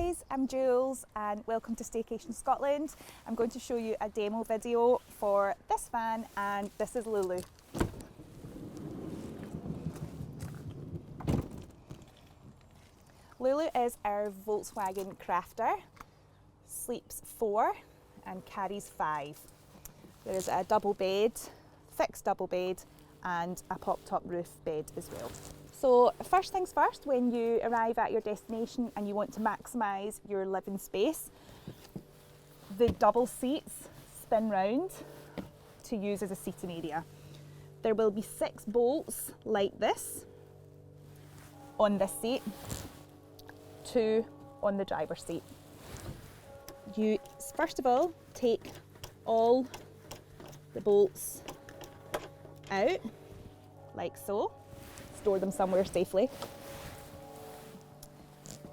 guys, I'm Jules and welcome to Staycation Scotland. I'm going to show you a demo video for this van, and this is Lulu. Lulu is our Volkswagen Crafter, sleeps 4 and carries 5. There is a double bed, fixed double bed, and a pop-top roof bed as well. So first things first, when you arrive at your destination and you want to maximise your living space, the double seats spin round to use as a seating area. There will be 6 bolts like this on this seat, 2 on the driver's seat. You first of all take all the bolts out like so. Store them somewhere safely.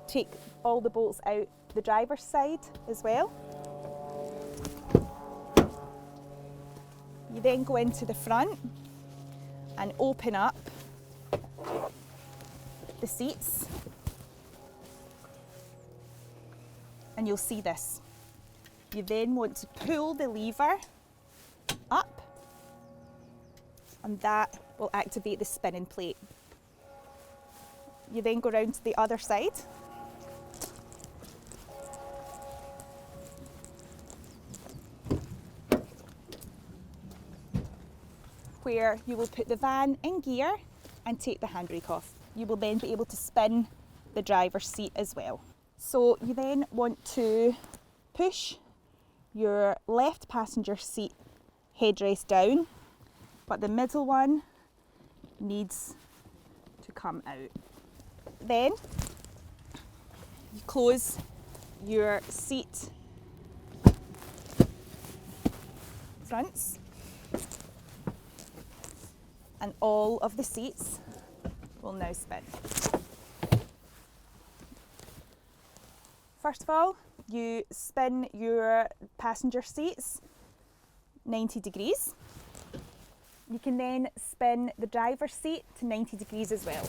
Take all the bolts out the driver's side as well. You then go into the front and open up the seats, and you'll see this. You then want to pull the lever up, and that will activate the spinning plate. You then go round to the other side. Where you will put the van in gear and take the handbrake off. You will then be able to spin the driver's seat as well. So you then want to push your left passenger seat headrest down, but the middle one needs to come out. Then you close your seat fronts, and all of the seats will now spin. First of all, you spin your passenger seats 90 degrees. You can then spin the driver's seat to 90 degrees as well,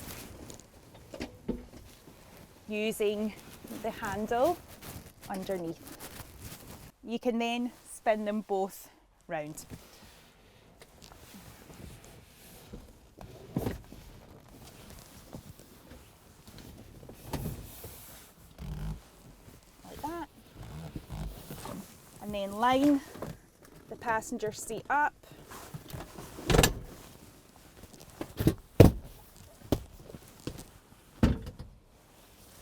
using the handle underneath. You can then spin them both round. Like that. And then line the passenger seat up.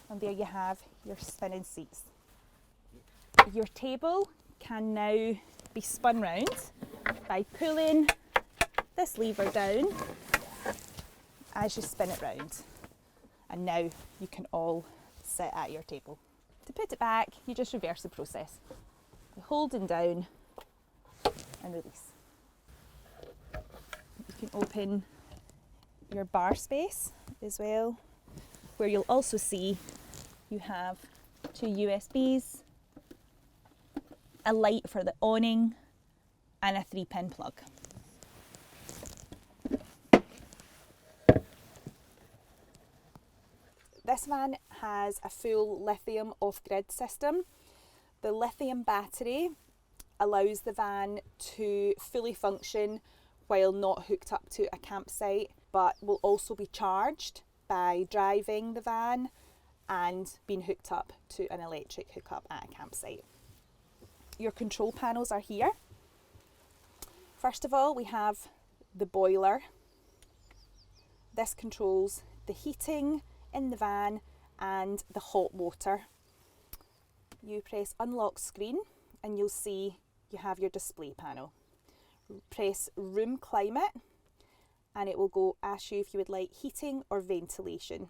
And there you have your spinning seats. Your table can now be spun round by pulling this lever down as you spin it round. And now you can all sit at your table. To put it back, you just reverse the process. You hold and down and release. You can open your bar space as well, where you'll also see you have 2 USBs, a light for the awning, and a 3-pin plug. This van has a full lithium off-grid system. The lithium battery allows the van to fully function while not hooked up to a campsite, but will also be charged by driving the van and being hooked up to an electric hookup at a campsite. Your control panels are here. First of all, we have the boiler. This controls the heating in the van and the hot water. You press unlock screen and you'll see you have your display panel. Press room climate and it will ask you if you would like heating or ventilation.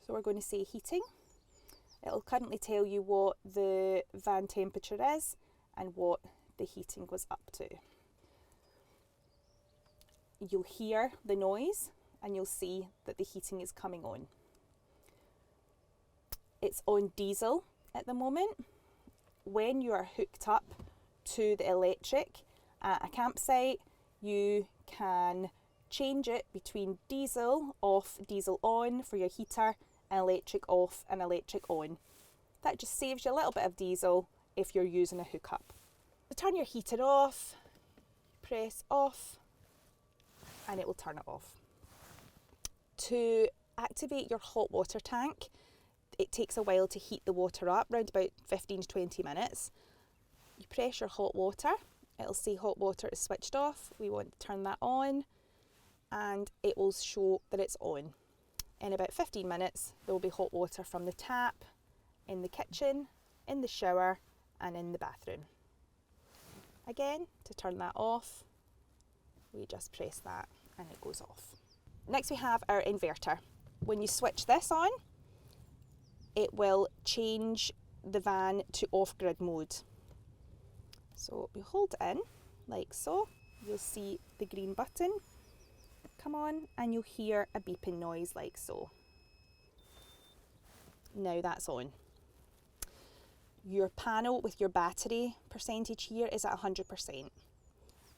So we're going to say heating. It'll currently tell you what the van temperature is and what the heating goes up to. You'll hear the noise and you'll see that the heating is coming on. It's on diesel at the moment. When you are hooked up to the electric at a campsite, you can change it between diesel off, diesel on for your heater, and electric off and electric on. That just saves you a little bit of diesel if you're using a hookup. To turn your heater off, press off and it will turn it off. To activate your hot water tank, it takes a while to heat the water up, around about 15 to 20 minutes. You press your hot water, it'll say hot water is switched off. We want to turn that on and it will show that it's on. In about 15 minutes, there will be hot water from the tap, in the kitchen, in the shower and in the bathroom. Again, to turn that off, we just press that and it goes off. Next we have our inverter. When you switch this on, it will change the van to off-grid mode. So we hold it in like so, you'll see the green button come on and you'll hear a beeping noise like so. Now that's on. Your panel with your battery percentage here is at 100%.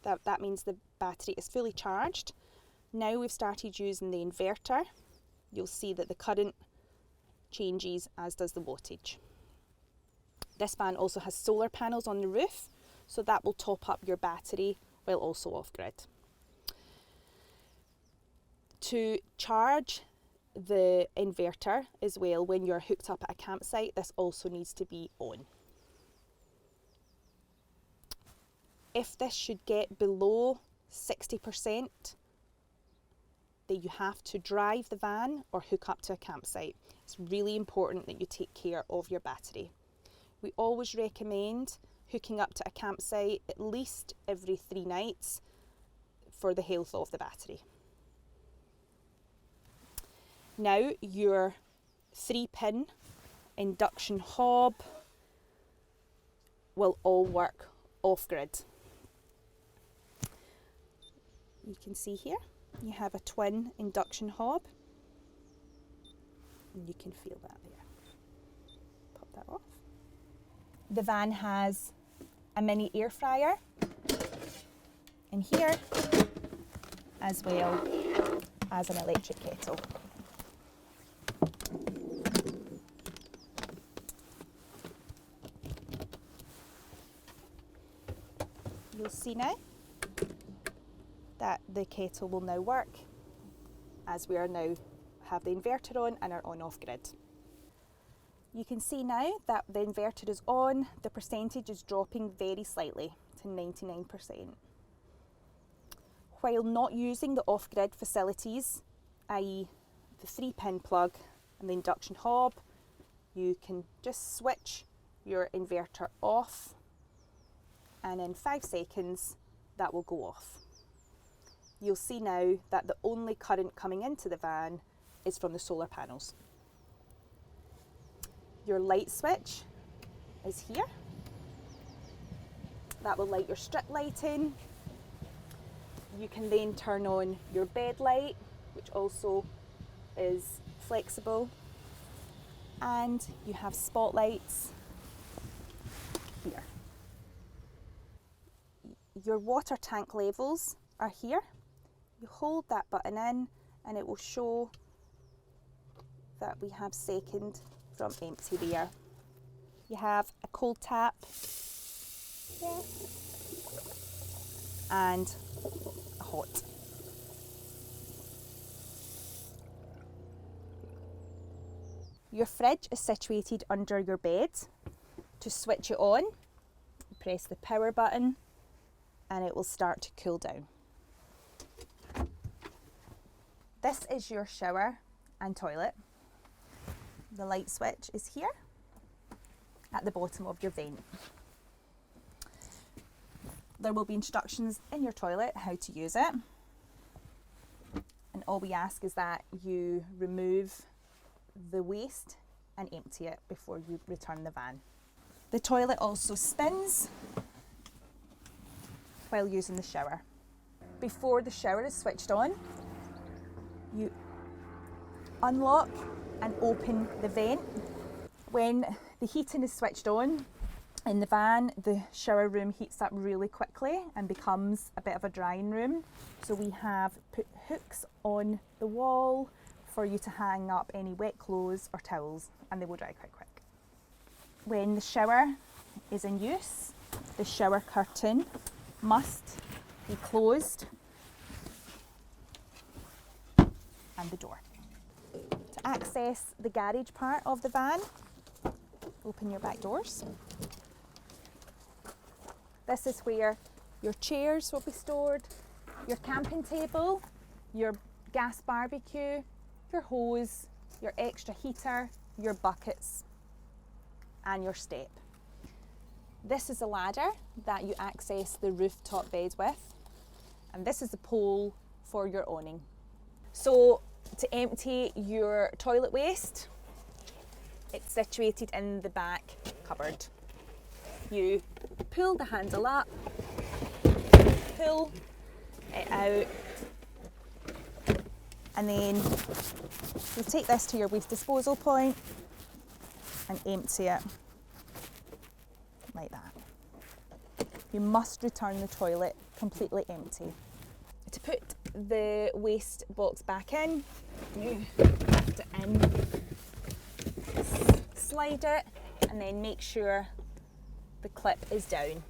That means the battery is fully charged. Now we've started using the inverter, you'll see that the current changes as does the wattage. This van also has solar panels on the roof, so that will top up your battery while also off-grid. To charge the inverter as well when you're hooked up at a campsite, this also needs to be on. If this should get below 60%, then you have to drive the van or hook up to a campsite. It's really important that you take care of your battery. We always recommend hooking up to a campsite at least every 3 nights for the health of the battery. Now your 3-pin induction hob will all work off-grid. You can see here, you have a twin induction hob and you can feel that there. Pop that off. The van has a mini air fryer in here as well as an electric kettle. You'll see now that the kettle will now work as we are now have the inverter on and are on off-grid. You can see now that the inverter is on, the percentage is dropping very slightly to 99%. While not using the off-grid facilities, i.e. the 3-pin plug and the induction hob, you can just switch your inverter off and in 5 seconds that will go off. You'll see now that the only current coming into the van is from the solar panels. Your light switch is here. That will light your strip lighting. You can then turn on your bed light, which also is flexible. And you have spotlights here. Your water tank levels are here. You hold that button in and it will show that we have second from empty there. You have a cold tap here and a hot. Your fridge is situated under your bed. To switch it on, press the power button and it will start to cool down. This is your shower and toilet. The light switch is here at the bottom of your vent. There will be instructions in your toilet how to use it. And all we ask is that you remove the waste and empty it before you return the van. The toilet also spins while using the shower. Before the shower is switched on, you unlock and open the vent. When the heating is switched on in the van, the shower room heats up really quickly and becomes a bit of a drying room. So we have put hooks on the wall for you to hang up any wet clothes or towels and they will dry quite quick. When the shower is in use, the shower curtain must be closed and the door. To access the garage part of the van, open your back doors. This is where your chairs will be stored, your camping table, your gas barbecue, your hose, your extra heater, your buckets and your step. This is a ladder that you access the rooftop bed with, and this is the pole for your awning. So to empty your toilet waste, it's situated in the back cupboard. You pull the handle up, pull it out, and then you take this to your waste disposal point and empty it like that. You must return the toilet completely empty. To put the waste box back in, you lift it in, slide it, and then make sure the clip is down.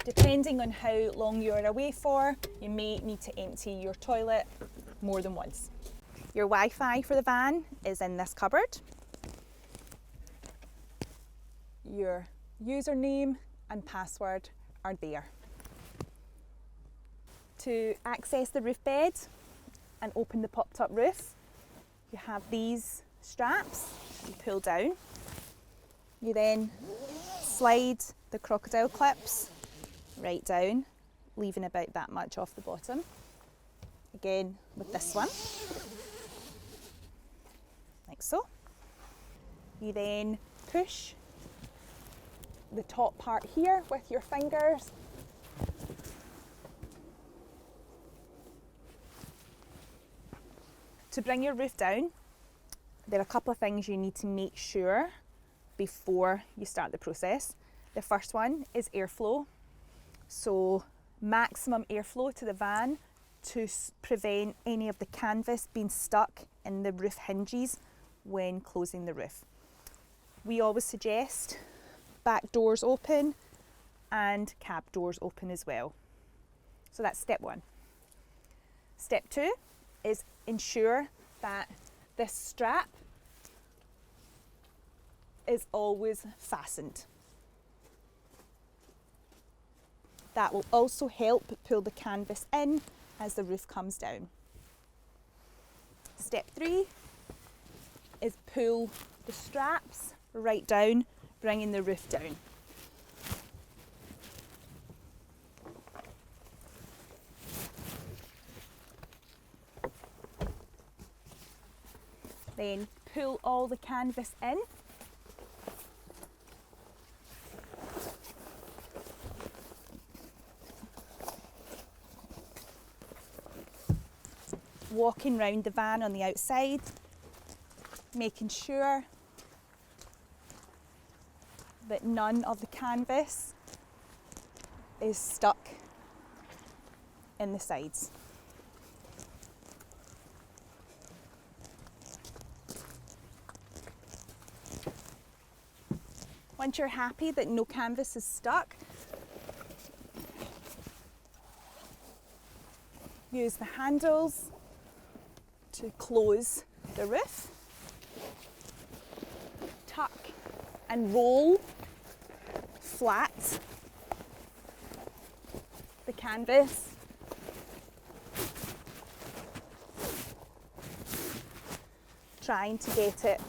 Depending on how long you're away for, you may need to empty your toilet more than once. Your Wi-Fi for the van is in this cupboard. Your username and password are there. To access the roof bed and open the popped up roof, you have these straps you pull down. You then slide the crocodile clips right down, leaving about that much off the bottom. Again with this one, like so. You then push the top part here with your fingers to bring your roof down. There are a couple of things you need to make sure before you start the process. The first one is airflow. So maximum airflow to the van to prevent any of the canvas being stuck in the roof hinges when closing the roof. We always suggest back doors open and cab doors open as well. So that's step one. Step two is ensure that this strap is always fastened. That will also help pull the canvas in as the roof comes down. Step three is pull the straps right down, bringing the roof down. Then pull all the canvas in. Walking round the van on the outside, making sure that none of the canvas is stuck in the sides. Once you're happy that no canvas is stuck, use the handles to close the roof. Tuck and roll flat the canvas. Trying to get it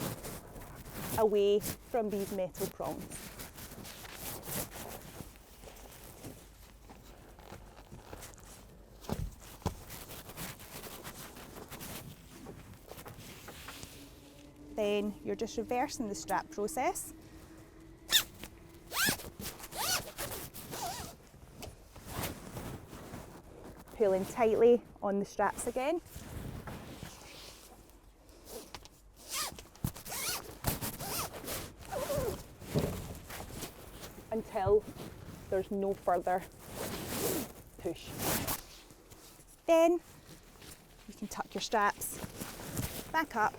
away from these metal prongs. Then you're just reversing the strap process. Pulling tightly on the straps again. Until there's no further push. Then you can tuck your straps back up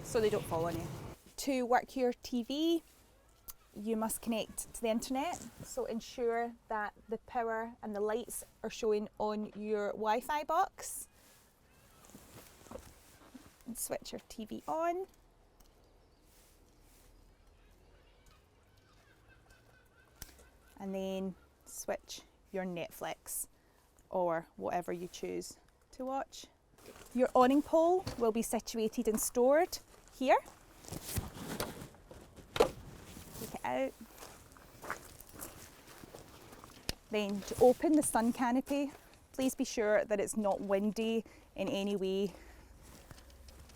so they don't fall on you. To work your TV, you must connect to the internet, so ensure that the power and the lights are showing on your Wi-Fi box. And switch your TV on. And then switch your Netflix or whatever you choose to watch. Your awning pole will be situated and stored here. Take it out. Then to open the sun canopy, please be sure that it's not windy in any way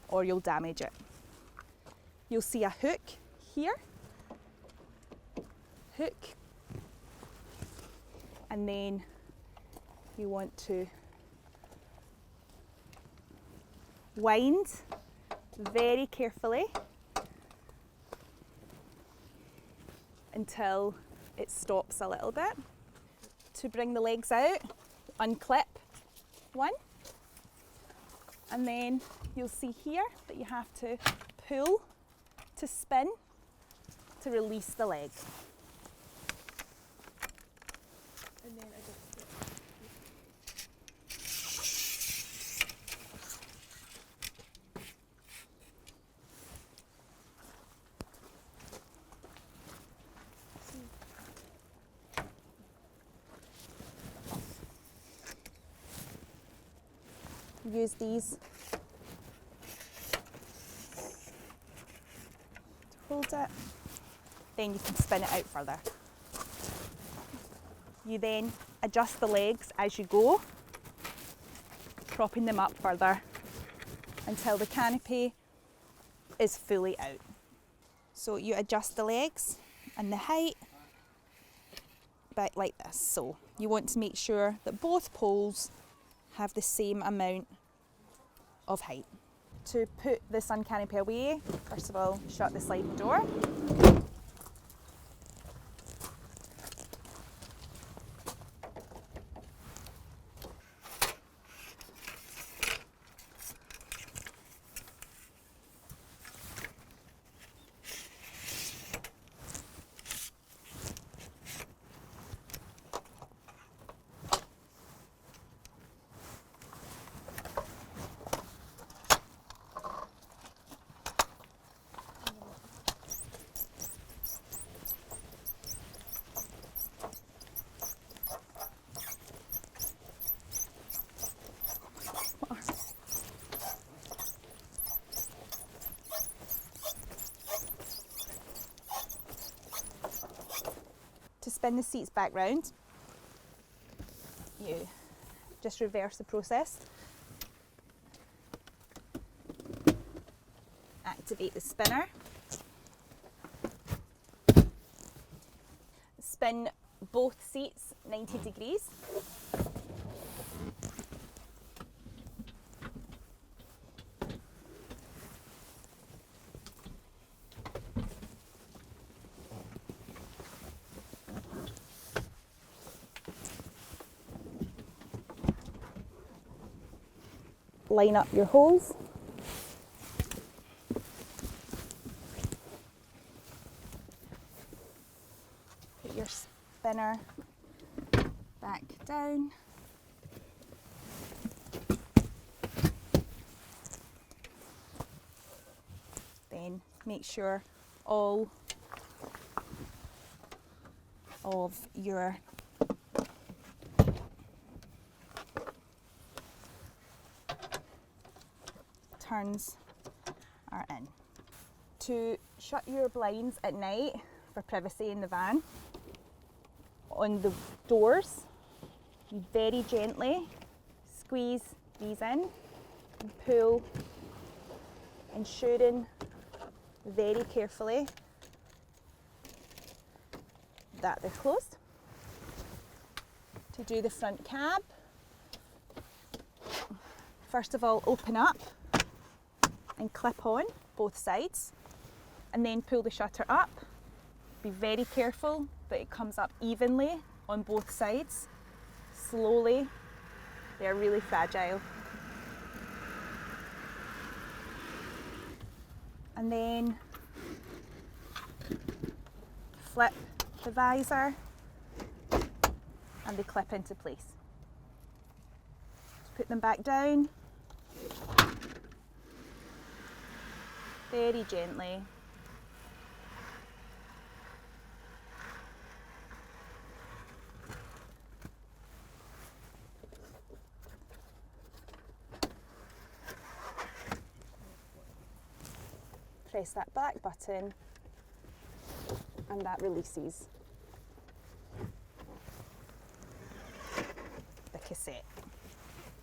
or you'll damage it. You'll see a hook here, hook, and then you want to wind very carefully until it stops a little bit. To bring the legs out, unclip one, and then you'll see here that you have to pull to spin to release the leg. And then use these to hold it, then you can spin it out further. You then adjust the legs as you go, propping them up further until the canopy is fully out. So you adjust the legs and the height back like this. So you want to make sure that both poles have the same amount of height. To put the sun canopy away, first of all, shut the sliding door. To spin the seats back round, you just reverse the process. Activate the spinner. Spin both seats 90 degrees. Line up your holes. Put your spinner back down. Then make sure all of your turns are in. To shut your blinds at night for privacy in the van, on the doors, you very gently squeeze these in and pull, ensuring very carefully that they're closed. To do the front cab, first of all, open up and clip on both sides, and then pull the shutter up. Be very careful that it comes up evenly on both sides. Slowly, they're really fragile. and then flip the visor and they clip into place. Just put them back down very gently. Press that back button and that releases the cassette.